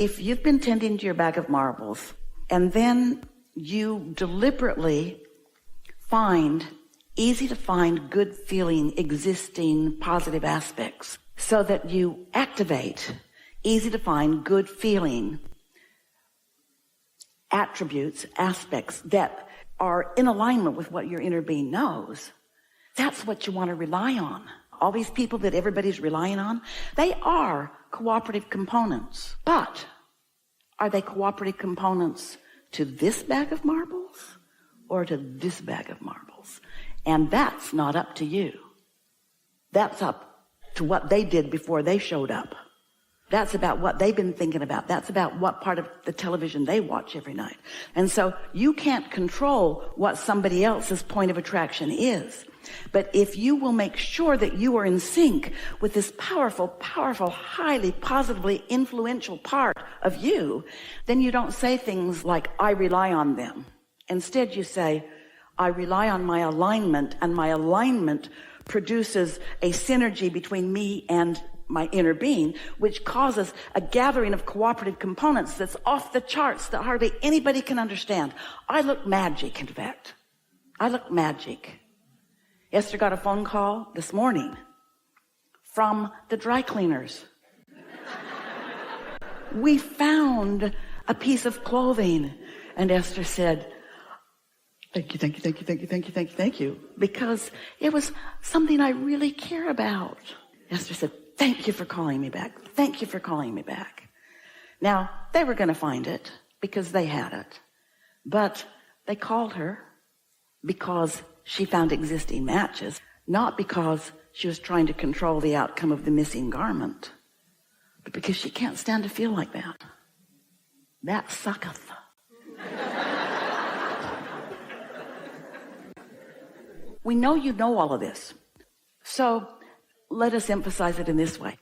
If you've been tending to your bag of marbles and then you deliberately find easy to find good feeling, existing positive aspects so that you activate easy to find good feeling attributes, aspects that are in alignment with what your inner being knows, that's what you want to rely on. All these people that everybody's relying on, they are cooperative components. But are they cooperative components to this bag of marbles or to this bag of marbles? And that's not up to you. That's up to what they did before they showed up. That's about what they've been thinking about. That's about what part of the television they watch every night. And so you can't control what somebody else's point of attraction is. But if you will make sure that you are in sync with this powerful, powerful, highly positively influential part of you, then you don't say things like, I rely on them. Instead, you say, I rely on my alignment, and my alignment produces a synergy between me and my inner being, which causes a gathering of cooperative components that's off the charts that hardly anybody can understand. I look magic, in fact. I look magic. Esther got a phone call this morning from the dry cleaners. We found a piece of clothing, and Esther said, thank you, thank you, thank you, thank you, thank you, thank you, thank you, because it was something I really care about. Esther said, thank you for calling me back. Thank you for calling me back. Now, they were going to find it because they had it. But they called her because she found existing matches, not because she was trying to control the outcome of the missing garment, but because she can't stand to feel like that. That sucketh. We know you know all of this. So let us emphasize it in this way.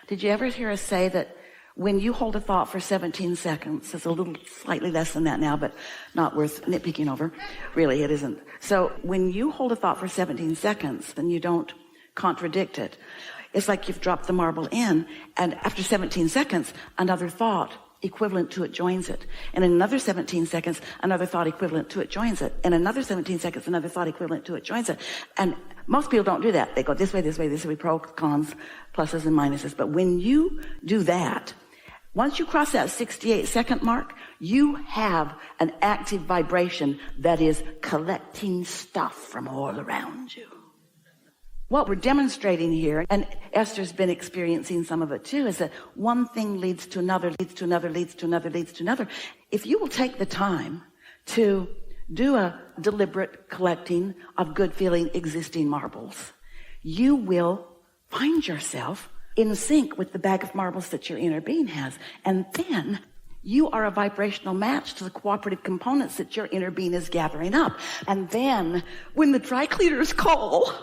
Did you ever hear us say that when you hold a thought for 17 seconds, it's a little slightly less than that now, but not worth nitpicking over. Really, it isn't. So when you hold a thought for 17 seconds, then you don't contradict it. It's like you've dropped the marble in, and after 17 seconds, another thought equivalent to it joins it. And in another 17 seconds, another thought equivalent to it joins it. And another 17 seconds, another thought equivalent to it joins it. And most people don't do that. They go this way, this way, this way, pros, cons, pluses and minuses. But when you do that, once you cross that 68-second mark, you have an active vibration that is collecting stuff from all around you. What we're demonstrating here, and Esther's been experiencing some of it too, is that one thing leads to another, leads to another, leads to another, leads to another. If you will take the time to do a deliberate collecting of good feeling existing marbles, you will find yourself in sync with the bag of marbles that your inner being has. And then you are a vibrational match to the cooperative components that your inner being is gathering up. And then when the dry cleaners call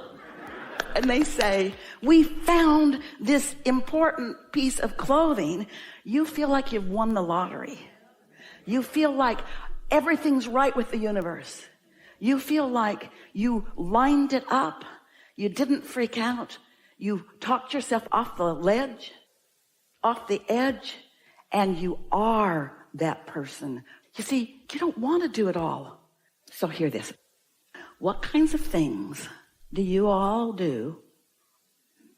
and they say, we found this important piece of clothing, you feel like you've won the lottery. You feel like everything's right with the universe. You feel like you lined it up. You didn't freak out. You talked yourself off the ledge, off the edge, and you are that person. You see, you don't want to do it all. So hear this. What kinds of things do you all do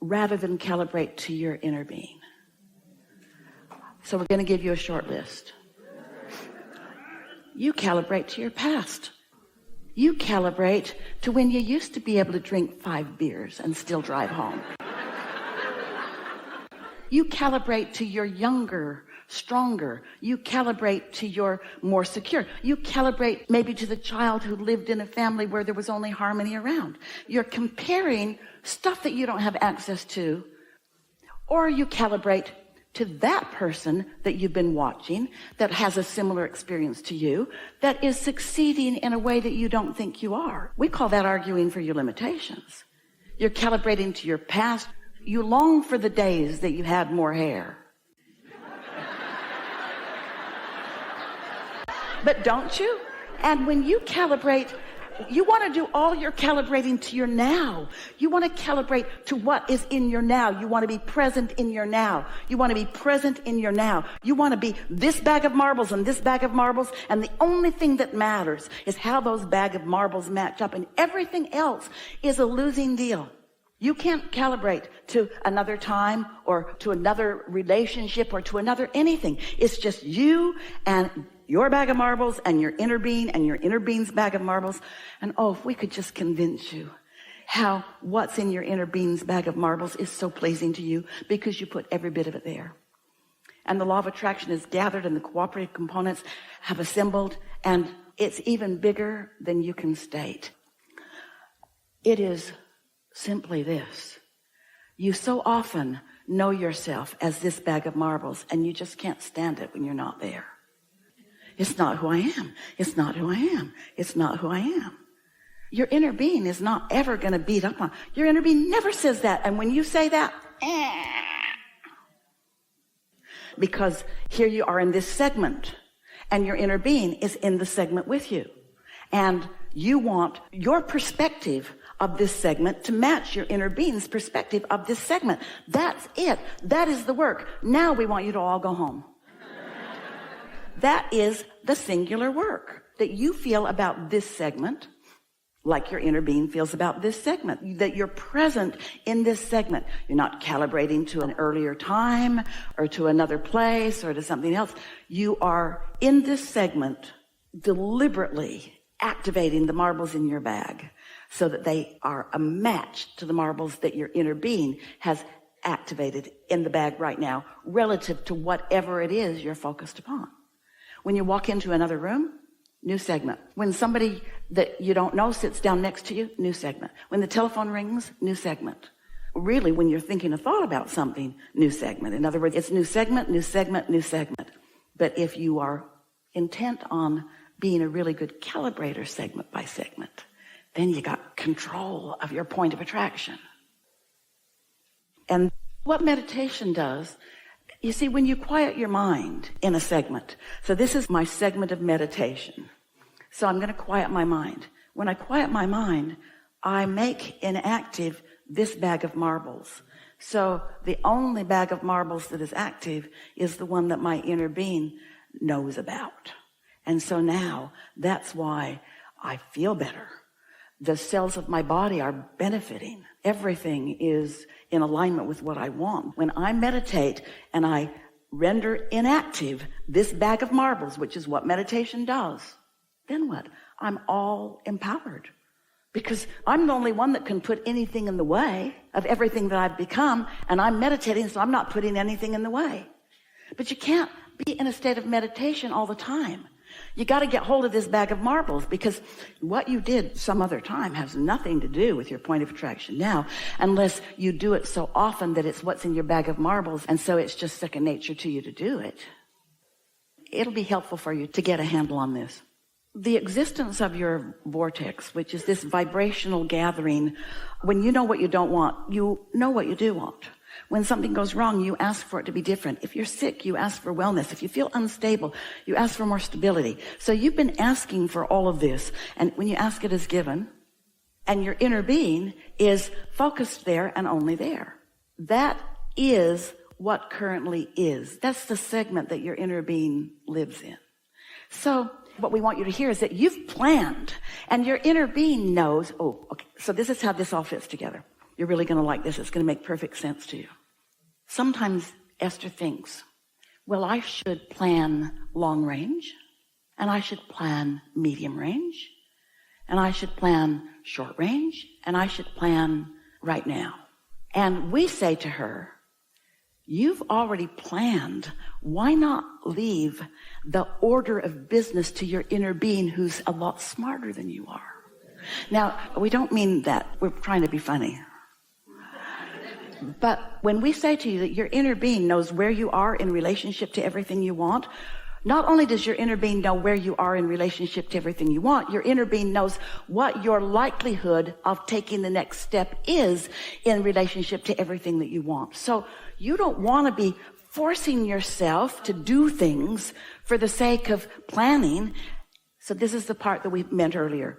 rather than calibrate to your inner being? So we're going to give you a short list. You calibrate to your past. You calibrate to when you used to be able to drink 5 beers and still drive home. You calibrate to your younger, stronger. You calibrate to your more secure. You calibrate maybe to the child who lived in a family where there was only harmony around. You're comparing stuff that you don't have access to, or you calibrate to that person that you've been watching that has a similar experience to you, that is succeeding in a way that you don't think you are. We call that arguing for your limitations. You're calibrating to your past. You long for the days that you had more hair. But don't you? And when you calibrate You want to do all your calibrating to your now. You want to calibrate to what is in your now. You want to be present in your now. You want to be present in your now. You want to be this bag of marbles and this bag of marbles, and the only thing that matters is how those bag of marbles match up, and everything else is a losing deal. You can't calibrate to another time or to another relationship or to another anything. It's just you and your bag of marbles and your inner being and your inner being's bag of marbles. And oh, if we could just convince you how what's in your inner being's bag of marbles is so pleasing to you because you put every bit of it there. And the law of attraction is gathered and the cooperative components have assembled, and it's even bigger than you can state. It is simply this. You so often know yourself as this bag of marbles, and you just can't stand it when you're not there. It's not who I am. It's not who I am. It's not who I am. Your inner being is not ever going to beat up on. Your inner being never says that. And when you say that, because here you are in this segment, and your inner being is in the segment with you. And you want your perspective of this segment to match your inner being's perspective of this segment. That's it. That is the work. Now we want you to all go home. That is the singular work that you feel about this segment, like your inner being feels about this segment, that you're present in this segment. You're not calibrating to an earlier time or to another place or to something else. You are in this segment deliberately activating the marbles in your bag so that they are a match to the marbles that your inner being has activated in the bag right now relative to whatever it is you're focused upon. When you walk into another room, new segment. When somebody that you don't know sits down next to you, new segment. When the telephone rings, new segment. Really, when you're thinking a thought about something, new segment. In other words, it's new segment, new segment, new segment. But if you are intent on being a really good calibrator segment by segment, then you got control of your point of attraction. And what meditation does, you see, when you quiet your mind in a segment, so this is my segment of meditation. So I'm going to quiet my mind. When I quiet my mind, I make inactive this bag of marbles. So the only bag of marbles that is active is the one that my inner being knows about. And so now that's why I feel better. The cells of my body are benefiting. Everything is in alignment with what I want. When I meditate and I render inactive this bag of marbles, which is what meditation does, then what? I'm all empowered. Because I'm the only one that can put anything in the way of everything that I've become, and I'm meditating, so I'm not putting anything in the way. But you can't be in a state of meditation all the time. You got to get hold of this bag of marbles, because what you did some other time has nothing to do with your point of attraction now, unless you do it so often that it's what's in your bag of marbles, and so it's just second nature to you to do it. It'll be helpful for you to get a handle on this. The existence of your vortex, which is this vibrational gathering, when you know what you don't want, you know what you do want. When something goes wrong, you ask for it to be different. If you're sick, you ask for wellness. If you feel unstable, you ask for more stability. So you've been asking for all of this. And when you ask, it is given. And your inner being is focused there and only there. That is what currently is. That's the segment that your inner being lives in. So what we want you to hear is that you've planned, and your inner being knows, oh, okay, so this is how this all fits together. You're really going to like this. It's going to make perfect sense to you. Sometimes Esther thinks, well, I should plan long range, and I should plan medium range, and I should plan short range, and I should plan right now. And we say to her, you've already planned. Why not leave the order of business to your inner being, who's a lot smarter than you are? Now, we don't mean that. We're trying to be funny. But when we say to you that your inner being knows where you are in relationship to everything you want, not only does your inner being know where you are in relationship to everything you want, your inner being knows what your likelihood of taking the next step is in relationship to everything that you want. So you don't want to be forcing yourself to do things for the sake of planning. So this is the part that we meant earlier.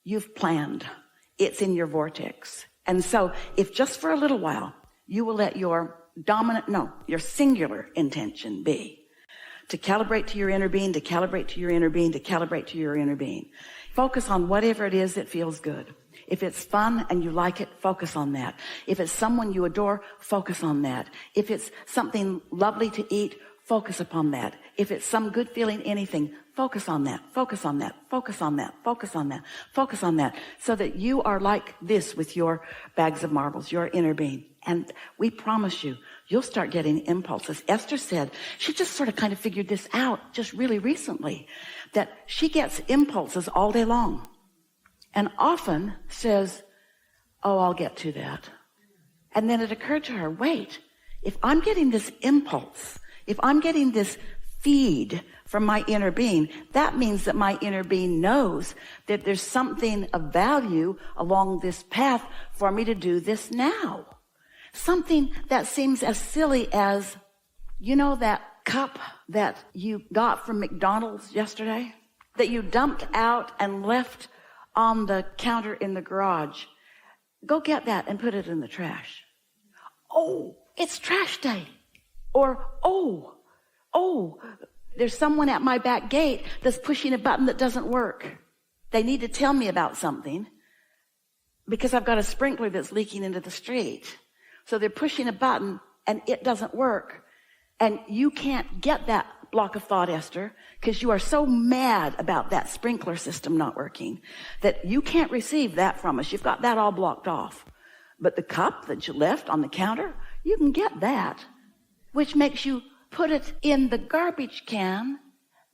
you've planned. It's in your vortex. And so if just for a little while, you will let your singular intention be to calibrate to your inner being, to calibrate to your inner being, to calibrate to your inner being. Focus on whatever it is that feels good. If it's fun and you like it, focus on that. If it's someone you adore, focus on that. If it's something lovely to eat, focus upon that. If it's some good feeling, anything, focus on that, focus on that, focus on that, focus on that, focus on that, so that you are like this with your bags of marbles, your inner being. And we promise you, you'll start getting impulses. Esther said she just sort of kind of figured this out just really recently, that she gets impulses all day long and often says, oh, I'll get to that. And then it occurred to her, wait, if I'm getting this impulse, if I'm getting this feed from my inner being, that means that my inner being knows that there's something of value along this path for me to do this now. Something that seems as silly as, you know, that cup that you got from McDonald's yesterday, that you dumped out and left on the counter in the garage. Go get that and put it in the trash. Oh, it's trash day. Or, oh, there's someone at my back gate that's pushing a button that doesn't work. They need to tell me about something because I've got a sprinkler that's leaking into the street. So they're pushing a button and it doesn't work. And you can't get that block of thought, Esther, because you are so mad about that sprinkler system not working that you can't receive that from us. You've got that all blocked off. But the cup that you left on the counter, you can get that, which makes you put it in the garbage can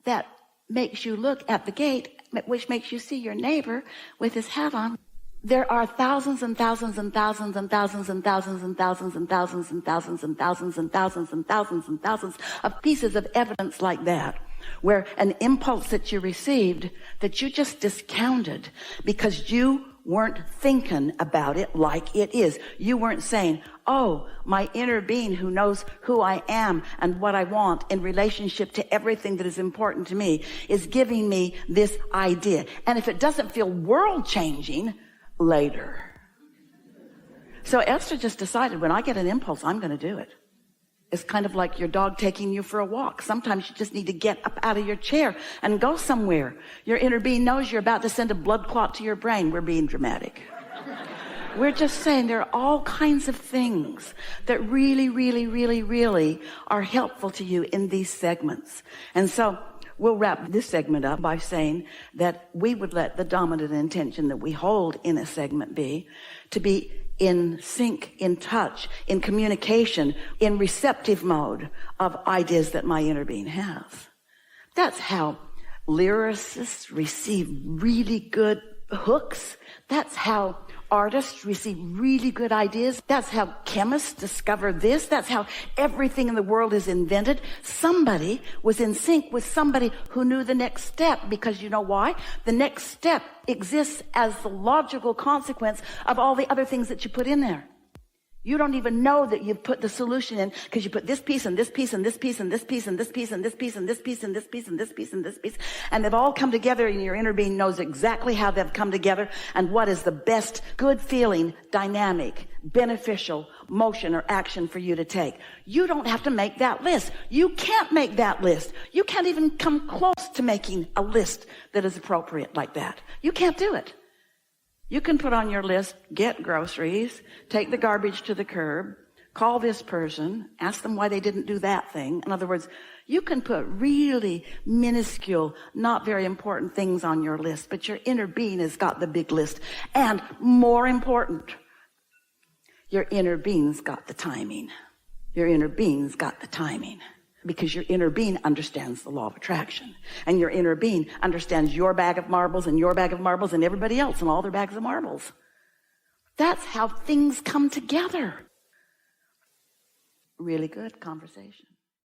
that makes you look at the gate, which makes you see your neighbor with his hat on. There are thousands and thousands and thousands and thousands and thousands and thousands and thousands and thousands and thousands and thousands and thousands and thousands of pieces of evidence like that, where an impulse that you received that you just discounted because you weren't thinking about it like it is. You weren't saying, oh, my inner being who knows who I am and what I want in relationship to everything that is important to me is giving me this idea. And if it doesn't feel world-changing, later. So Esther just decided, when I get an impulse, I'm going to do it. It's kind of like your dog taking you for a walk. Sometimes you just need to get up out of your chair and go somewhere. Your inner being knows you're about to send a blood clot to your brain. We're being dramatic. We're just saying there are all kinds of things that really, really, really, really are helpful to you in these segments. And so we'll wrap this segment up by saying that we would let the dominant intention that we hold in a segment be to be in sync, in touch, in communication, in receptive mode of ideas that my inner being has. That's how lyricists receive really good hooks. That's how artists receive really good ideas. That's how chemists discover this. That's how everything in the world is invented. Somebody was in sync with somebody who knew the next step, because you know why? The next step exists as the logical consequence of all the other things that you put in there. You don't even know that you've put the solution in because you put this piece and this piece and this piece and this piece and this piece and this piece and this piece and this piece and this piece and this piece, and they've all come together, and your inner being knows exactly how they've come together and what is the best good feeling, dynamic, beneficial motion or action for you to take. You don't have to make that list. You can't make that list. You can't even come close to making a list that is appropriate like that. You can't do it. You can put on your list, get groceries, take the garbage to the curb, call this person, ask them why they didn't do that thing. In other words, you can put really minuscule, not very important things on your list, but your inner being has got the big list. And more important, your inner being's got the timing. Your inner being's got the timing. Because your inner being understands the law of attraction. And your inner being understands your bag of marbles and your bag of marbles and everybody else and all their bags of marbles. That's how things come together. Really good conversation.